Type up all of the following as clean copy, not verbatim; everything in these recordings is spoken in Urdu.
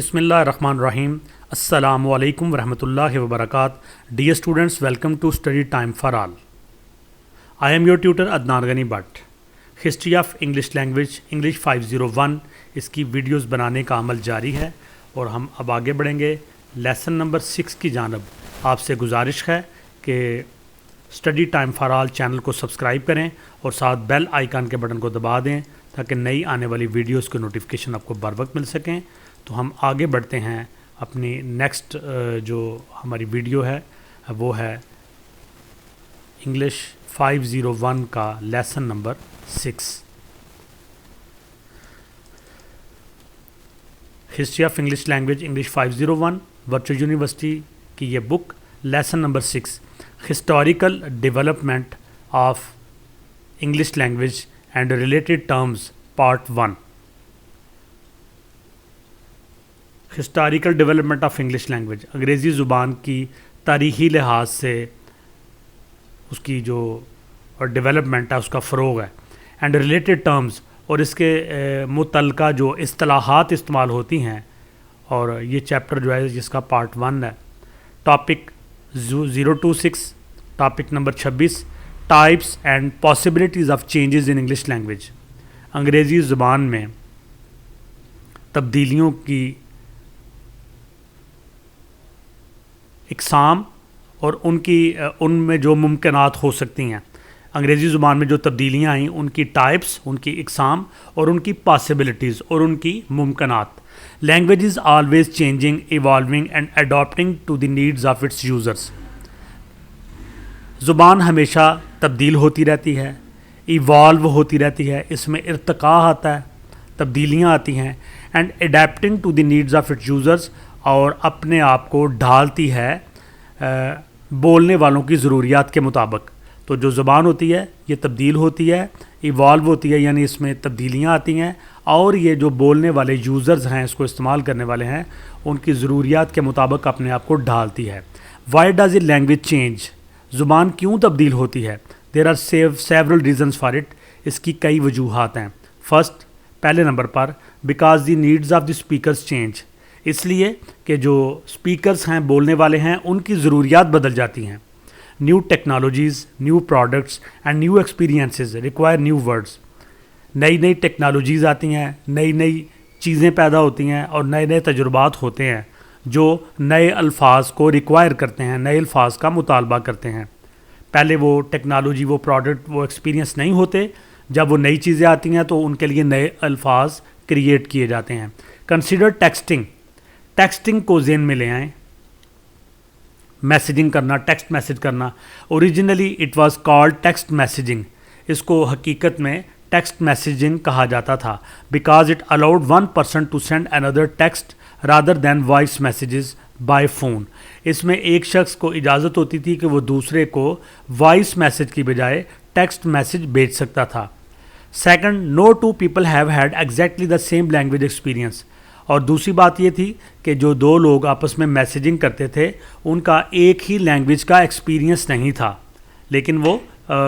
بسم اللہ الرحمن الرحیم. السلام علیکم ورحمۃ اللہ وبرکاتہ. Dear students, welcome to Study Time for All. I am your tutor Adnan Ghani but. History of English language English 501 اس کی ویڈیوز بنانے کا عمل جاری ہے اور ہم اب آگے بڑھیں گے لیسن نمبر 6 کی جانب. آپ سے گزارش ہے کہ study time for all channel کو سبسکرائب کریں اور ساتھ بیل آئیکن کے بٹن کو دبا دیں تاکہ نئی آنے والی ویڈیوز کے نوٹیفیکیشن آپ کو بر وقت مل سکیں. تو ہم آگے بڑھتے ہیں. اپنی نیکسٹ جو ہماری ویڈیو ہے وہ ہے انگلش 501 کا lesson number 6. History of English language English 501 virtual university کی یہ book lesson number 6 historical development of English language and related terms part 1. Historical development of English language انگریزی زبان کی تاریخی لحاظ سے اس کی جو ڈیولپمنٹ ہے اس کا فروغ ہے. اینڈ ریلیٹڈ ٹرمز اور اس کے متعلقہ جو اصطلاحات استعمال ہوتی ہیں اور یہ چیپٹر جو ہے جس کا پارٹ 1 ہے. Topic 026 topic number 26 types and possibilities of changes in English language. انگریزی زبان میں تبدیلیوں کی اقسام اور ان میں جو ممکنات ہو سکتی ہیں. انگریزی زبان میں جو تبدیلیاں آئیں ان کی ٹائپس، ان کی اقسام اور ان کی پاسبلٹیز اور ان کی ممکنات. Language is always changing, evolving and adapting to the needs of its users. زبان ہمیشہ تبدیل ہوتی رہتی ہے، ایوالو ہوتی رہتی ہے، اس میں ارتقاء آتا ہے، تبدیلیاں آتی ہیں. And adapting to the needs of its users اور اپنے آپ کو ڈھالتی ہے بولنے والوں کی ضروریات کے مطابق. تو جو زبان ہوتی ہے یہ تبدیل ہوتی ہے، ایوالو ہوتی ہے، یعنی اس میں تبدیلیاں آتی ہیں اور یہ جو بولنے والے یوزرز ہیں، اس کو استعمال کرنے والے ہیں، ان کی ضروریات کے مطابق اپنے آپ کو ڈھالتی ہے. Why does a language change? زبان کیوں تبدیل ہوتی ہے؟ There are several reasons for it. اس کی کئی وجوہات ہیں. فرسٹ، پہلے نمبر پر because the needs of the speakers change. اس لیے کہ جو اسپیکرز ہیں، بولنے والے ہیں، ان کی ضروریات بدل جاتی ہیں. New technologies, new products and new experiences require new words. نئی نئی ٹیکنالوجیز آتی ہیں، نئی نئی چیزیں پیدا ہوتی ہیں اور نئے نئے تجربات ہوتے ہیں جو نئے الفاظ کو ریکوائر کرتے ہیں، نئے الفاظ کا مطالبہ کرتے ہیں. پہلے وہ ٹیکنالوجی، وہ پروڈکٹ، وہ ایکسپیرینس نہیں ہوتے. جب وہ نئی چیزیں آتی ہیں تو ان کے لیے نئے الفاظ کریٹ کیے جاتے ہیں. Consider texting. ٹیکسٹنگ کو ذہن میں لے آئیں. میسیجنگ کرنا، ٹیکسٹ میسیج کرنا. Originally it was called text messaging. اس کو حقیقت میں ٹیکسٹ میسیجنگ کہا جاتا تھا because it allowed one person to send اندر text rather than voice messages by phone. اس میں ایک شخص کو اجازت ہوتی تھی کہ وہ دوسرے کو وائس میسیج کی بجائے ٹیکسٹ میسیج بھیج سکتا تھا. Second, no two people have had exactly the same language experience. اور دوسری بات یہ تھی کہ جو دو لوگ آپس میں میسیجنگ کرتے تھے ان کا ایک ہی لینگویج کا ایکسپیرینس نہیں تھا، لیکن وہ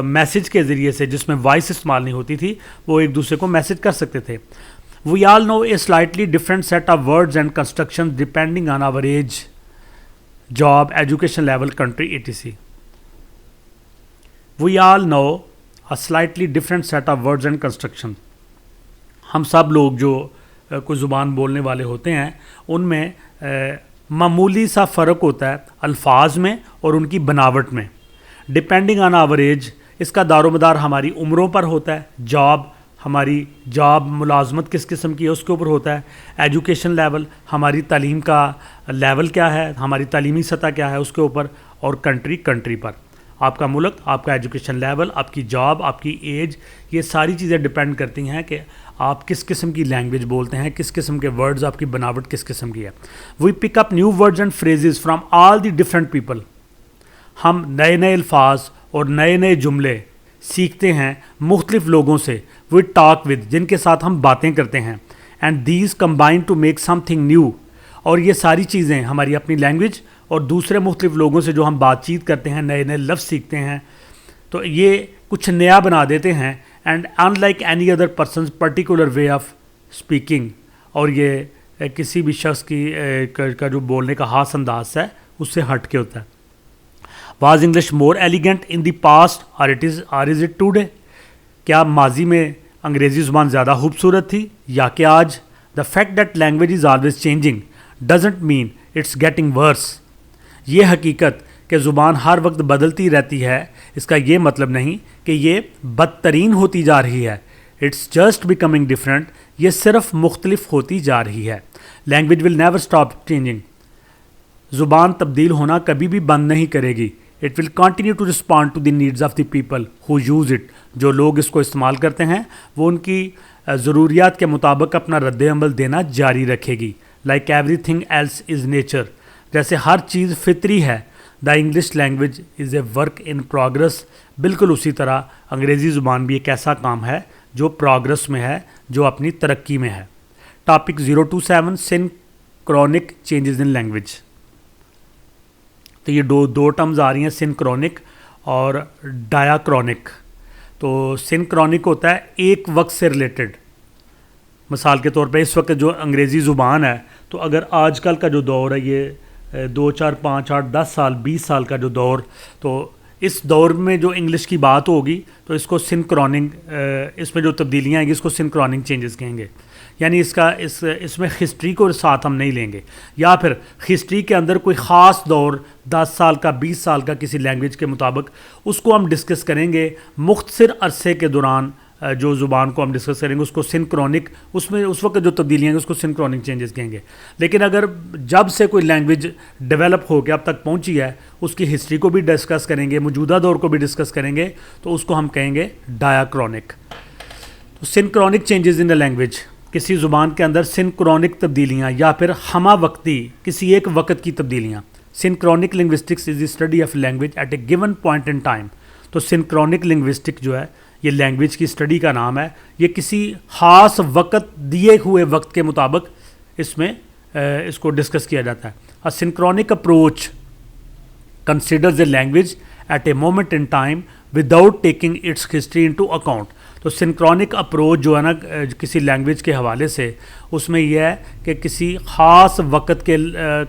میسیج کے ذریعے سے، جس میں وائس استعمال نہیں ہوتی تھی، وہ ایک دوسرے کو میسیج کر سکتے تھے. We all know a slightly different set of words and construction depending on our age, job, education level, country etc. We all know a slightly different set of words and construction. ہم سب لوگ جو کوئی زبان بولنے والے ہوتے ہیں ان میں معمولی سا فرق ہوتا ہے الفاظ میں اور ان کی بناوٹ میں. ڈپینڈنگ آن آور ایج، اس کا دار و مدار ہماری عمروں پر ہوتا ہے. جاب، ہماری جاب، ملازمت کس قسم کی ہے اس کے اوپر ہوتا ہے. ایجوکیشن لیول، ہماری تعلیم کا لیول کیا ہے، ہماری تعلیمی سطح کیا ہے اس کے اوپر. اور کنٹری پر، آپ کا ملک، آپ کا ایجوکیشن لیول، آپ کی جاب، آپ کی ایج، یہ ساری چیزیں ڈپینڈ کرتی ہیں کہ آپ کس قسم کی لینگویج بولتے ہیں، کس قسم کے ورڈز، آپ کی بناوٹ کس قسم کی ہے. We pick up new words and phrases from all the different people. ہم نئے نئے الفاظ اور نئے نئے جملے سیکھتے ہیں مختلف لوگوں سے. وی ٹاک ود، جن کے ساتھ ہم باتیں کرتے ہیں. And these combine to make something new. اور یہ ساری چیزیں ہماری اپنی لینگویج اور دوسرے مختلف لوگوں سے جو ہم بات چیت کرتے ہیں، نئے نئے لفظ سیکھتے ہیں، تو یہ کچھ نیا بنا دیتے ہیں. And unlike any other person's particular way of speaking. اور یہ کسی بھی شخص کی کا جو بولنے کا خاص انداز ہے اس سے ہٹ کے ہوتا ہے. Was English more elegant in the past اور از اٹ ٹوڈے؟ کیا ماضی میں انگریزی زبان زیادہ خوبصورت تھی یا کہ آج؟ The fact that language is always changing doesn't mean it's getting worse. یہ حقیقت کہ زبان ہر وقت بدلتی رہتی ہے اس کا یہ مطلب نہیں کہ یہ بدترین ہوتی جا رہی ہے. It's just becoming different. یہ صرف مختلف ہوتی جا رہی ہے. Language will never stop changing. زبان تبدیل ہونا کبھی بھی بند نہیں کرے گی. It will continue to respond to the needs of the people who use it. جو لوگ اس کو استعمال کرتے ہیں وہ ان کی ضروریات کے مطابق اپنا رد عمل دینا جاری رکھے گی. Like everything else is nature. جیسے ہر چیز فطری ہے. The English language is a work in progress. بالکل اسی طرح انگریزی زبان بھی ایک ایسا کام ہے جو پروگرس میں ہے, جو اپنی ترقی میں ہے. Topic 027 synchronic changes in language. تو یہ دو ٹرمز آ رہی ہیں, سنکرونک اور ڈایاکرونک. تو سنکرونک ہوتا ہے ایک وقت سے ریلیٹڈ. مثال کے طور پہ اس وقت جو انگریزی زبان ہے, تو اگر آج کل کا جو دور ہے یہ 2 4 5 8 10 سال 20 سال کا جو دور, تو اس دور میں جو انگلش کی بات ہوگی تو اس کو سنکرونک, اس میں جو تبدیلیاں آئیں گی اس کو سنکرونک چینجز کہیں گے. یعنی اس میں ہسٹری کو ساتھ ہم نہیں لیں گے, یا پھر ہسٹری کے اندر کوئی خاص دور 10 سال کا 20 سال کا کسی لینگویج کے مطابق اس کو ہم ڈسکس کریں گے. مختصر عرصے کے دوران جو زبان کو ہم ڈسکس کریں گے اس کو سنکرونک, اس میں اس وقت جو تبدیلیاں ہیں اس کو سنکرونک چینجز کہیں گے. لیکن اگر جب سے کوئی لینگویج ڈیولپ ہو کے اب تک پہنچی ہے اس کی ہسٹری کو بھی ڈسکس کریں گے, موجودہ دور کو بھی ڈسکس کریں گے, تو اس کو ہم کہیں گے ڈایاکرونک. تو سنکرونک چینجز ان دا لینگویج, کسی زبان کے اندر سنکرونک تبدیلیاں یا پھر ہمہ وقتی کسی ایک وقت کی تبدیلیاں. Synchronic linguistics is the study of language at a given point in time. تو سنکرونک لنگوسٹک جو ہے یہ لینگویج کی اسٹڈی کا نام ہے. یہ کسی خاص وقت دیے ہوئے وقت کے مطابق اس میں اس کو ڈسکس کیا جاتا ہے. A synchronic approach considers a language at a moment in time without taking its history into account. تو سنکرونک اپروچ جو ہے نا کسی لینگویج کے حوالے سے, اس میں یہ ہے کہ کسی خاص وقت کے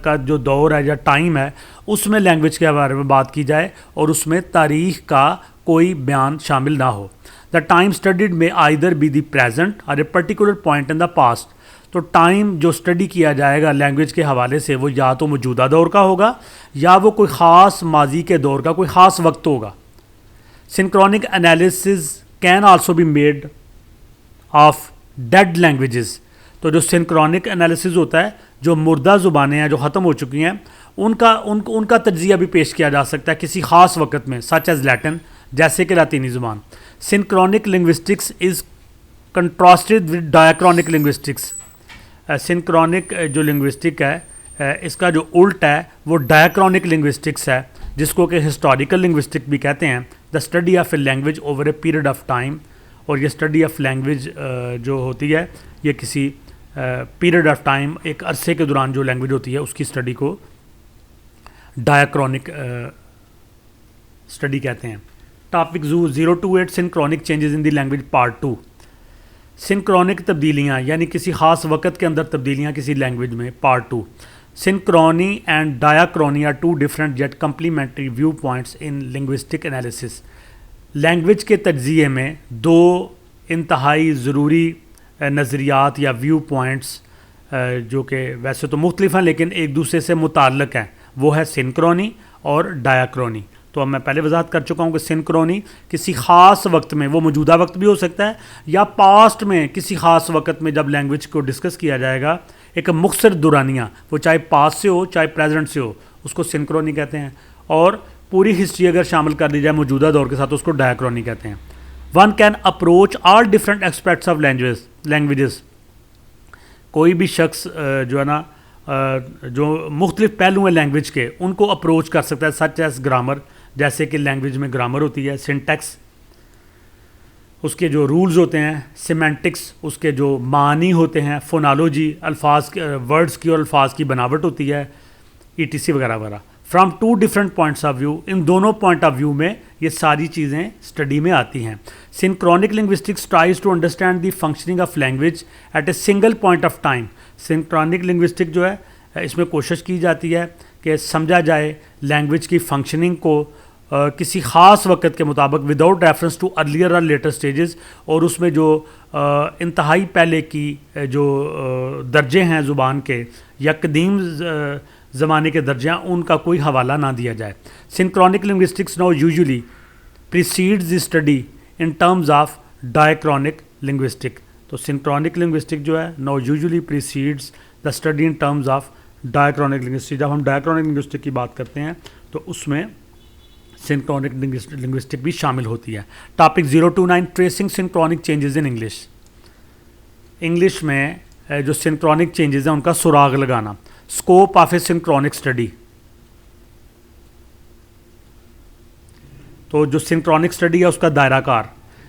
کا جو دور ہے یا ٹائم ہے اس میں لینگویج کے بارے میں بات کی جائے اور اس میں تاریخ کا کوئی بیان شامل نہ ہو. دا ٹائم اسٹڈیڈ میں آئدر بی دی پریزنٹ اور a particular point in the past. تو ٹائم جو اسٹڈی کیا جائے گا لینگویج کے حوالے سے وہ یا تو موجودہ دور کا ہوگا یا وہ کوئی خاص ماضی کے دور کا کوئی خاص وقت ہوگا. Synchronic analysis can also be made of dead languages. تو جو سنکرونک انالیسز ہوتا ہے جو مردہ زبانیں ہیں جو ختم ہو چکی ہیں ان کا تجزیہ بھی پیش کیا جا سکتا ہے کسی خاص وقت میں, سچ ایز لیٹن, جیسے کہ لاطینی زبان. سنکرونک لنگوسٹکس از کنٹراسٹڈ ود ڈایاکرونک لنگوسٹکس. سنکرونک جو لنگوسٹک ہے اس کا جو الٹ ہے وہ ڈایاکرونک لنگوسٹکس ہے, جس کو کہ ہسٹوریکل لنگوسٹک بھی کہتے ہیں. The study of a language over a period of time. اور یہ اسٹڈی آف لینگویج جو ہوتی ہے یہ کسی پیریڈ آف ٹائم, ایک عرصے کے دوران جو لینگویج ہوتی ہے اس کی اسٹڈی کو ڈایاکرونک اسٹڈی کہتے ہیں. Topic 028 synchronic changes in the language part 2. Synchronic تبدیلیاں یعنی کسی خاص وقت کے اندر تبدیلیاں کسی لینگویج میں, part 2. Synchrony and diachrony are two different yet complementary view points in linguistic analysis. Language کے تجزیے میں دو انتہائی ضروری نظریات یا ویو پوائنٹس جو کہ ویسے تو مختلف ہیں لیکن ایک دوسرے سے متعلق ہیں, وہ ہے سنکرونی اور ڈایاکرونی. تو اب میں پہلے وضاحت کر چکا ہوں کہ سنکرونی کسی خاص وقت میں, وہ موجودہ وقت بھی ہو سکتا ہے یا پاسٹ میں کسی خاص وقت میں جب لینگویج کو ڈسکس کیا جائے گا, ایک مختصر دورانیہ, وہ چاہے پاسٹ سے ہو چاہے پریزنٹ سے ہو, اس کو سنکرونی کہتے ہیں. اور پوری ہسٹری اگر شامل کر دی جائے موجودہ دور کے ساتھ اس کو ڈایاکرونی کہتے ہیں. One can approach all different aspects of languages. کوئی بھی شخص جو ہے نا جو مختلف پہلو ہیں لینگویج کے ان کو اپروچ کر سکتا ہے, سچ ایز گرامر, جیسے کہ لینگویج میں گرامر ہوتی ہے, سنٹیکس اس کے جو رولز ہوتے ہیں, سیمینٹکس اس کے جو معنی ہوتے ہیں, فونالوجی الفاظ ورڈز کی اور الفاظ کی بناوٹ ہوتی ہے, ETC وغیرہ وغیرہ. From 2 different points of view. ان دونوں پوائنٹ آف ویو میں یہ ساری چیزیں اسٹڈی میں آتی ہیں. Synchronic linguistics tries to understand the functioning of language at a single point of time. Synchronic linguistic جو ہے اس میں کوشش کی جاتی ہے کہ سمجھا جائے لینگویج کی فنکشننگ کو کسی خاص وقت کے مطابق وداؤٹ ریفرنس ٹو ارلیئر اور لیٹر سٹیجز, اور اس میں جو انتہائی پہلے کی جو درجے ہیں زبان کے یا قدیم زمانے کے درجے ہیں ان کا کوئی حوالہ نہ دیا جائے. Synchronic linguistics now usually precedes the study in terms of diachronic linguistic. تو سنکرونک لنگوسٹک جو ہے now usually precedes the study in terms of diachronic linguistic. جب ہم ڈائیکرونک لنگوسٹک کی بات کرتے ہیں تو اس میں سنکرونک لنگوسٹک بھی شامل ہوتی ہے. Topic 029 tracing synchronic changes in English. English میں جو سنکرونک چینجز ہیں ان کا سراغ لگانا. Scope of a synchronic study. تو جو سنکرونک اسٹڈی ہے اس کا دائرہ کار.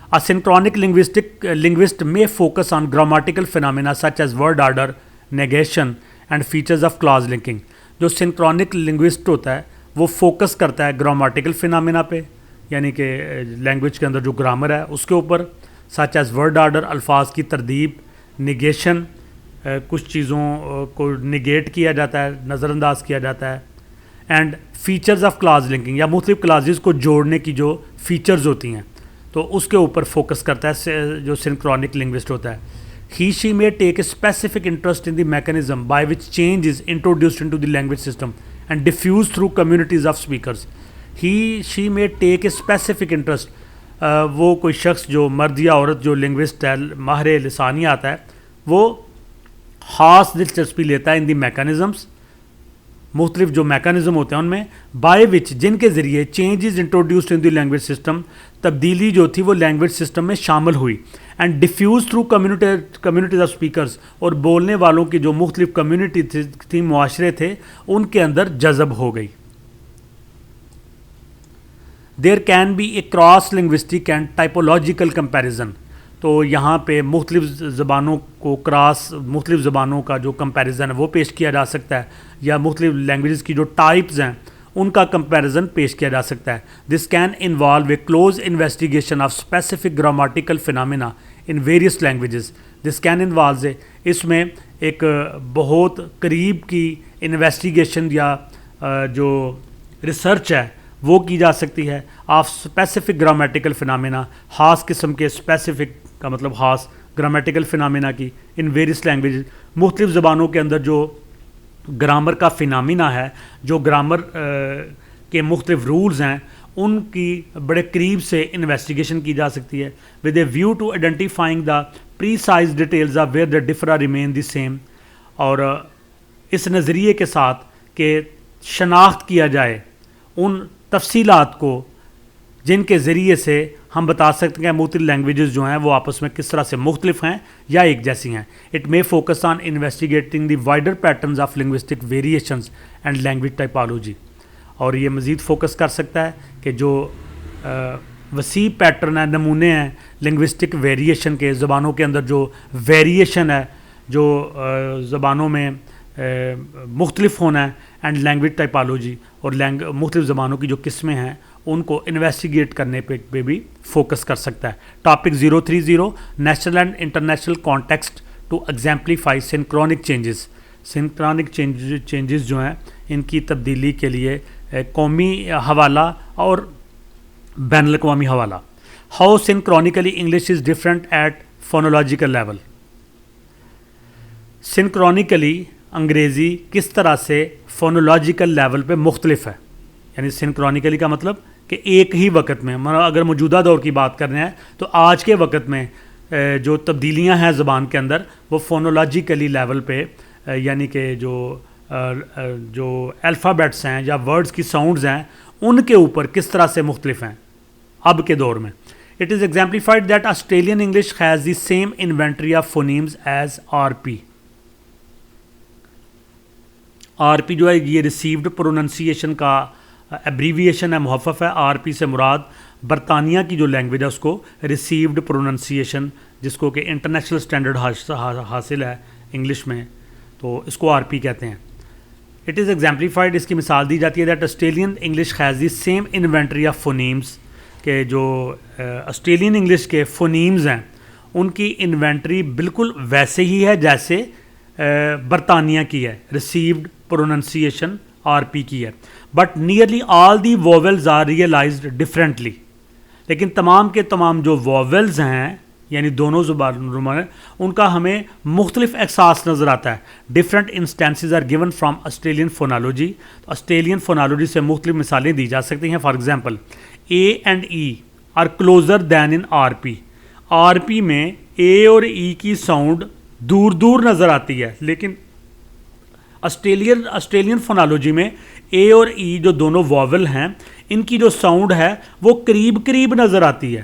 A synchronic linguist may focus on grammatical phenomena such as word order, negation and features of clause linking. جو سنکرونک لنگوسٹ ہوتا ہے وہ فوکس کرتا ہے گرامیٹیکل فنامنا پہ, یعنی کہ لینگویج کے اندر جو گرامر ہے اس کے اوپر, سچ ایز ورڈ آرڈر, الفاظ کی ترتیب, نگیشن, کچھ چیزوں کو نگیٹ کیا جاتا ہے, نظر انداز کیا جاتا ہے, and features of clause linking یا مختلف کلازز کو جوڑنے کی جو فیچرز ہوتی ہیں تو اس کے اوپر فوکس کرتا ہے جو سنکرونک لنگوسٹ ہوتا ہے. He she may take a specific interest in the mechanism by which change is introduced into the language system and diffused through communities of speakers. He she may take a specific interest. وہ کوئی شخص جو مرد یا عورت جو لنگوسٹ ہے, ماہر لسانیات ہے, وہ خاص دلچسپی لیتا ہے ان دی میکانزمس, مختلف جو میکانزم ہوتے ہیں ان میں, بائی وچ جن کے ذریعے changes introduced in the language system, تبدیلی جو تھی وہ لینگویج سسٹم میں شامل ہوئی, and diffuse through communities of speakers, اور بولنے والوں کی جو مختلف کمیونٹی تھی, معاشرے تھے, ان کے اندر جذب ہو گئی. There can be a cross linguistic and typological comparison. تو یہاں پہ مختلف زبانوں کو مختلف زبانوں کا جو کمپیریزن ہے وہ پیش کیا جا سکتا ہے, یا مختلف لینگویجز کی جو ٹائپز ہیں ان کا کمپیریزن پیش کیا جا سکتا ہے. This can involve a close investigation of specific grammatical phenomena in various languages. This can involve اس میں ایک بہت قریب کی انویسٹیگیشن یا جو ریسرچ ہے وہ کی جا سکتی ہے آف اسپیسیفک گرامیٹیکل فنامنا, خاص قسم کے اسپیسیفک کا مطلب خاص گرامیٹیکل فنامنا کی ان ویریس لینگویجز. مختلف زبانوں کے اندر جو گرامر کا فنامنا ہے, جو گرامر کے مختلف رولز ہیں, ان کی بڑے قریب سے انویسٹیگیشن کی جا سکتی ہے with a view to identifying the precise details of where the differ remain the same, اور اس نظریے کے ساتھ کہ شناخت کیا جائے ان تفصیلات کو جن کے ذریعے سے ہم بتا سکتے ہیں مختلف لینگویجز جو ہیں وہ آپس میں کس طرح سے مختلف ہیں یا ایک جیسی ہیں. It may focus on investigating the wider patterns of linguistic variations and language typology. اور یہ مزید فوکس کر سکتا ہے کہ جو وسیع پیٹرن ہیں, نمونے ہیں لنگوسٹک ویریشن کے, زبانوں کے اندر جو ویریشن ہے, جو زبانوں میں مختلف ہونا ہے, اینڈ لینگویج ٹائپالوجی, اور مختلف زبانوں کی جو قسمیں ہیں ان کو انویسٹیگیٹ کرنے پہ بھی فوکس کر سکتا ہے. Topic 030 national and international context to exemplify synchronic changes. Synchronic changes جو ہیں ان کی تبدیلی کے لیے قومی حوالہ اور بین الاقوامی حوالہ. How synchronically English is different at phonological level. Synchronically انگریزی کس طرح سے فونولوجیکل لیول پہ مختلف ہے, یعنی سنکرونیکلی کا مطلب کہ ایک ہی وقت میں, اگر موجودہ دور کی بات کر رہے ہیں تو آج کے وقت میں جو تبدیلیاں ہیں زبان کے اندر وہ فونولوجیکلی لیول پہ, یعنی کہ جو الفابیٹس ہیں یا ورڈز کی ساؤنڈز ہیں ان کے اوپر کس طرح سے مختلف ہیں اب کے دور میں. It is exemplified that Australian English has the same inventory of phonemes as R P. R P جو ہے یہ ریسیوڈ پروننسیشن کا ایبریویشن ہے, مخفف ہے. آر پی سے مراد برطانیہ کی جو لینگویج ہے اس کو ریسیوڈ پروننسیشن, جس کو کہ انٹرنیشنل اسٹینڈرڈ حاصل ہے انگلش میں, تو اس کو آر پی کہتے ہیں. اٹ از ایگزامپلیفائڈ، اس کی مثال دی جاتی ہے that Australian English has the same inventory of phonemes, کہ جو آسٹریلین انگلش کے فونیمز ہیں ان کی انوینٹری بالکل ویسے ہی ہے جیسے برطانیہ کی ہے، ریسیوڈ پروننسیشن آر پی کی ہے، but nearly all the vowels are realised differently, لیکن تمام کے تمام جو وویلز ہیں یعنی دونوں زبانوں میں ان کا ہمیں مختلف احساس نظر آتا ہے. Different instances are given from Australian phonology. Australian phonology سے مختلف مثالیں دی جا سکتی ہیں. For example A and E are closer than in R P. R P میں اے اور ای کی ساؤنڈ دور دور نظر آتی ہے، لیکن آسٹریلین فونالوجی میں اے اور ای جو دونوں واول ہیں ان کی جو ساؤنڈ ہے وہ قریب قریب نظر آتی ہے.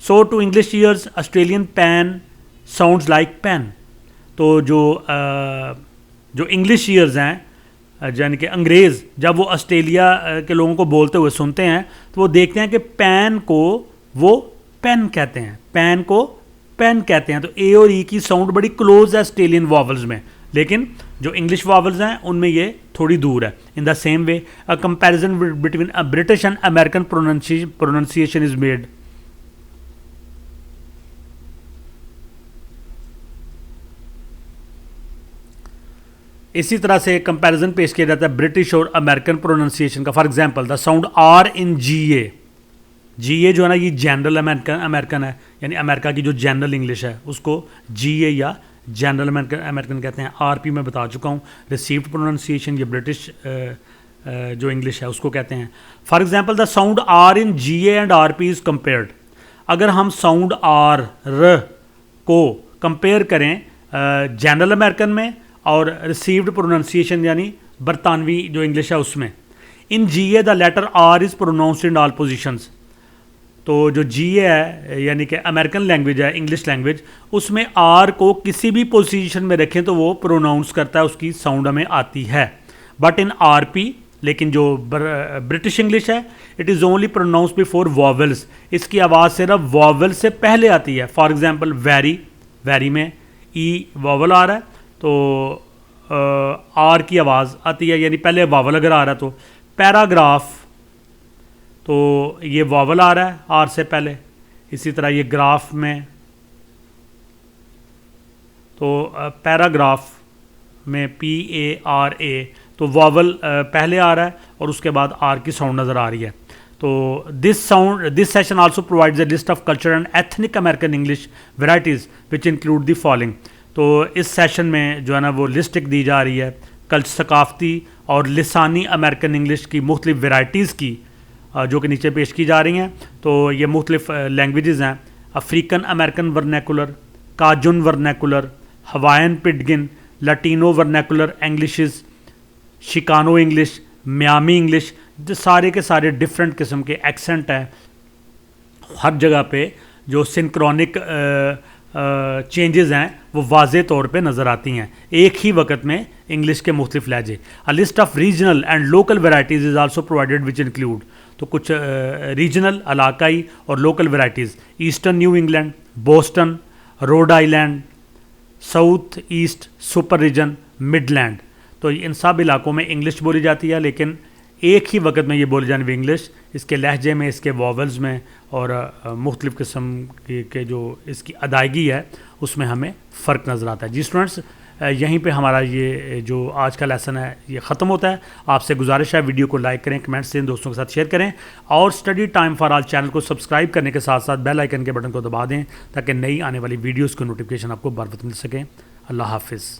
So to English ears Australian pen sounds like pin. تو جو انگلش ایئرز ہیں یعنی کہ انگریز جب وہ آسٹریلیا کے لوگوں کو بولتے ہوئے سنتے ہیں تو وہ دیکھتے ہیں کہ پین کو وہ پین کہتے ہیں، پین کو پین کہتے ہیں. تو اے اور ای کی ساؤنڈ بڑی کلوز ہے آسٹریلین واولز میں، لیکن جو انگلش واولز ہیں ان میں یہ تھوڑی دور ہے. In the same way a comparison between British and American pronunciation is made. اسی طرح سے کمپیریزن پیش کیا جاتا ہے برٹش اور امریکن پروننسیشن کا. For example the sound R in G A. G A جو ہے نا یہ جنرل امریکن ہے، یعنی امریکہ کی جو جنرل انگلش ہے اس کو جی اے یا جنرل امریکن کہتے ہیں. آر پی میں بتا چکا ہوں ریسیوڈ پروننسیشن یہ برٹش جو انگلش ہے اس کو کہتے ہیں. For example the sound R in G A and R P is compared. اگر ہم ساؤنڈ آر ر کو کمپیئر کریں جنرل امریکن میں اور ریسیوڈ پروننسیشن یعنی برطانوی جو انگلش ہے اس میں، in G A the letter R is pronounced in all positions. تو جو جی اے ہے یعنی کہ امریکن لینگویج ہے انگلش لینگویج، اس میں آر کو کسی بھی پوزیشن میں رکھیں تو وہ پروناؤنس کرتا ہے، اس کی ساؤنڈ ہمیں آتی ہے. بٹ ان آر پی لیکن جو برٹش انگلش ہے it is only pronounce before vowels. اس کی آواز صرف واول سے پہلے آتی ہے. فار ایگزامپل ویری، ویری میں ای واول آ رہا ہے تو آر کی آواز آتی ہے یعنی پہلے واول اگر آ رہا ہے تو. پیراگراف تو یہ واول آ رہا ہے آر سے پہلے. اسی طرح یہ گراف میں تو پیراگراف میں پی اے آر اے تو واول پہلے آ رہا ہے اور اس کے بعد آر کی ساؤنڈ نظر آ رہی ہے. تو this session also provides a list of culture and ethnic American English varieties which include the following. تو اس سیشن میں جو ہے نا وہ لسٹ دی جا رہی ہے ثقافتی اور لسانی امریکن انگلش کی مختلف ویرائٹیز کی جو کہ نیچے پیش کی جا رہی ہیں. تو یہ مختلف لینگویجز ہیں: African American vernacular, Cajun vernacular, Hawaiian pidgin, Latino vernacular Englishes, Chicano English, Miami English. سارے کے سارے ڈفرینٹ قسم کے ایکسنٹ ہیں. ہر جگہ پہ جو سنکرونک چینجز ہیں وہ واضح طور پہ نظر آتی ہیں ایک ہی وقت میں انگلش کے مختلف لہجے. A list of regional and local varieties is also provided which include تو کچھ ریجنل علاقائی اور local varieties: eastern New England, Boston, Rhode island, south east super region, midland. تو ان سب علاقوں میں انگلش بولی جاتی ہے لیکن ایک ہی وقت میں یہ بولی جانے والی انگلش اس کے لہجے میں، اس کے واولز میں اور مختلف قسم کے جو اس کی ادائیگی ہے اس میں ہمیں فرق نظر آتا ہے. جی اسٹوڈنٹس یہیں پہ ہمارا یہ جو آج کا لیسن ہے یہ ختم ہوتا ہے. آپ سے گزارش ہے ویڈیو کو لائک کریں، کمنٹس دیں، دوستوں کے ساتھ شیئر کریں اور study time for all channel کو سبسکرائب کرنے کے ساتھ ساتھ بیل آئیکن کے بٹن کو دبا دیں تاکہ نئی آنے والی ویڈیوز کی نوٹیفکیشن آپ کو بر وقت مل سکیں. اللہ حافظ.